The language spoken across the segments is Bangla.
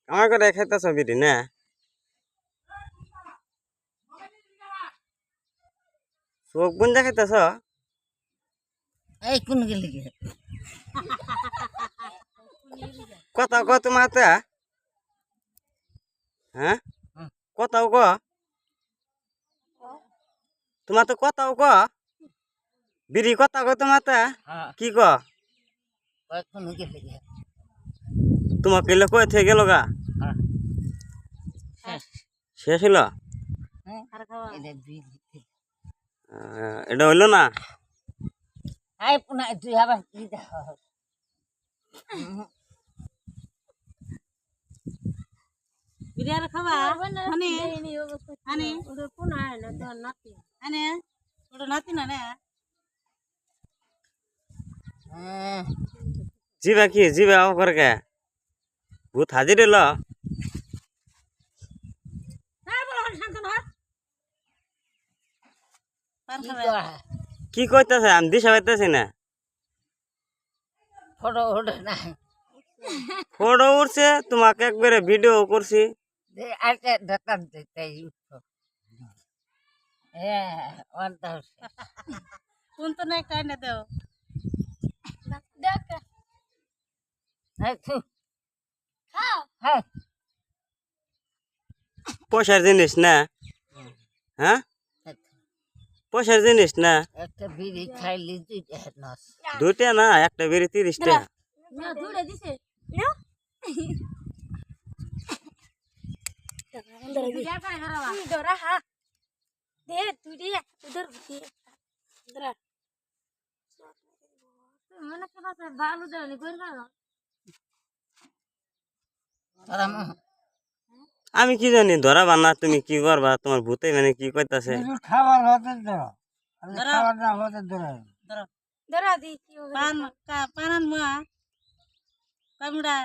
আমার করে খাইতেছ বিড়ি না চোখ বুঞ্জা খাইতেছ এই কোন গেলি কত ক তোমার হাতে হ্যাঁ কতাও ক তোমার তো কতাও ক বিড়ি কথা ক তোমার কি ক কোন গেলি তোমার কেলে কয়ে থেকে গেল গা শেষ হইল এটা হইল না আই পুনা তুই আবার কি বিরিয়ানি খাবা মানে আনে ওদের কোন আয় না তো নাতি আনে ওটা নাতি না না জিবা কি জিবা আও করে কে ভূত হাজির এলো হ্যাঁ বলো শান্ত না পার খাবে কি কইতাছে আমি দিশা পাইতেছি না ফটো ওঠে না ফটো উঠছে তোমাকে একবারে ভিডিও করছি আজকে দোকান দিতে উঠো হ্যাঁ ওটা কোন তো নাই কাই না দাও দেখ হ্যাঁ তুই খাও হ্যাঁ পয়সার জিনিস না হ্যাঁ পয়সার জিনিস না একটা বিড়ি খাইলি দুইটা নস দুইটা না একটা বিড়ি 30 টাকা না দূরে দিছে নাও अंदर क्या कर रहा है इधर रहा दे तू दे उधर दे अंदर मैंने कहा से बाल उधर नहीं कोई ना আরাম আমি কি জানি ধরা বানা তুমি কি করবা তোমার ভূতে মানে কি কইতাছে খাবার হতে ধরো খাবার না হতে ধরো धरो धरा दी पान का पानन मा कामुडा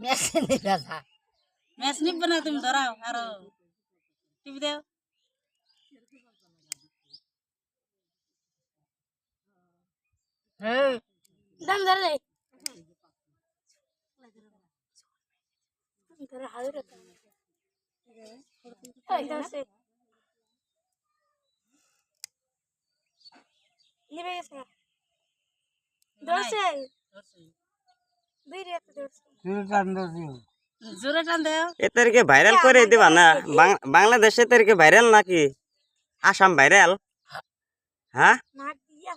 মেশিন দাদা मैच नहीं बना तुम धराओ आरो टीवी दे হ্যাঁ दम धर ले धर हाथ रख इधर से ये भी इसका दो से बीर एक दो से তুই কান্দো দিও जोरे टान दे এদেরকে ভাইরাল করে দিবা না বাংলাদেশে এদেরকে ভাইরাল নাকি আসাম ভাইরাল হ্যাঁ नाक दिया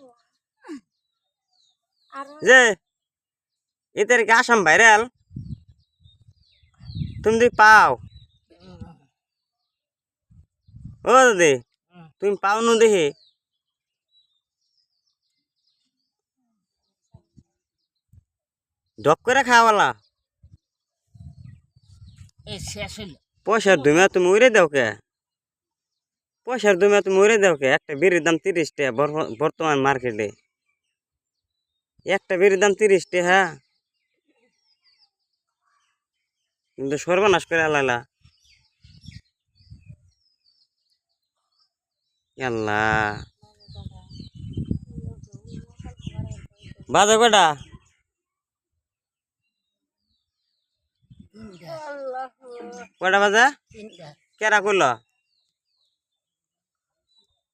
आरो যে এদেরকে আসাম ভাইরাল তুমি দি পাও ও দাদি তুমি পাও নু দেখি ঢক করে খাওয়ালা এই শেষ হইল পয়সার দুমিয়া তুমি উড়ে দাও কে পয়সার দুমিয়া তুমি উড়ে দাও কে একটা বিড়ির দাম 30 টাকা বর্তমান মার্কেটে একটা বিড়ির দাম 30 টাকা কিন্তু সর্বনাশ করে হালাইলা আল্লাহ বাজে কটা কটা বাজে তিনটা কেরা কইল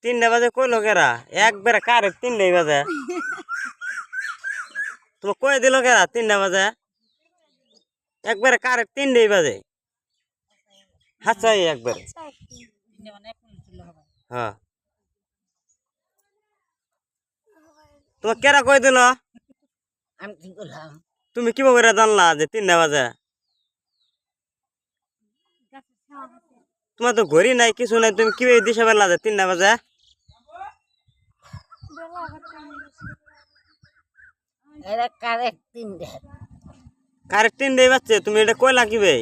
3টা বাজে কইলো কেরা একবারে কারে 3টাই বাজে তোমার কই দিল কেরা 3টা বাজে একবারে কারে 3টাই বাজে হাসাই একবারে হ্যাঁ তোমার কেরা কই দিল আমি কি করলাম তুমি কি করে জানলা যে 3টা বাজে তোমার তো ঘড়ি নাই কিছু নাই তুমি কি দিশা পেলা যে 3টা বাজে এরা কারেক্ট তিনটা কারে 3টাই বাজছে তুমি এটা কইলা কি ভাই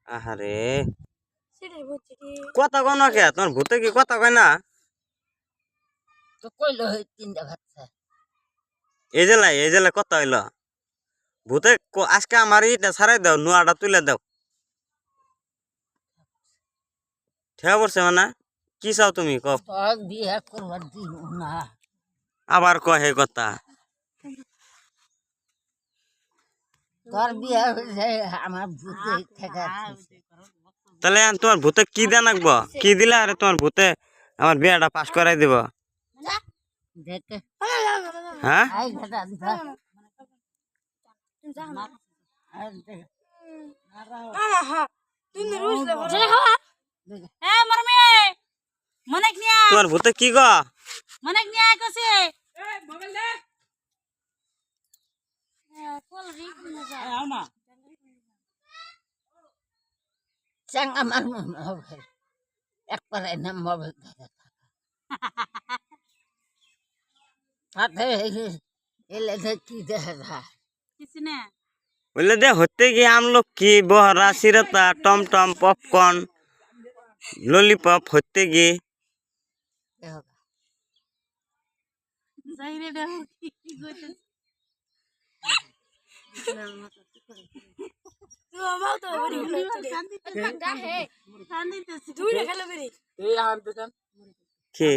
আহারে সিঁড়ি বুঝছি কথা কন কে তোমার ভূতে কি কথা কয় না তো কইলো হই তিনটা বাচ্চা এই জেলায় কথা হইলো ভূতে আজকে আমার ইটা ছাড়াই দাও নুয়াটা তুলে দাও ঠেয়া পড়ছে মানে কি চাও তুমি ক তোর বিয়ে করবার দিব না। আবার কহে কথা তোর বিয়ে হয়েছে আমার ভূতে থেকে তাহলে এখন তোমার ভূতে কি দেন রাখবো কি দিলে আরে তোমার ভূতে আমার বিয়েটা পাস করাই দিব দেখে হ্যাঁ আই ঘাটা দিতা মনে নিয়া তোমার ভূতে কি গো মনে নিয়া কইছে চাং আমার মোবাইল একবারে না মোবাইল তাতে এলে কি দেখা যায় কিছু না বললে দে হতে গিয়ে আমলো কি বহরা সিরতা টমটম পপকর্ন ললিপপ হতে গিয়ে যাই রে দেখো কি কইতে তুই আমার তো বড়ি শান্তি শান্তি তুই রে খেলে বেরি কি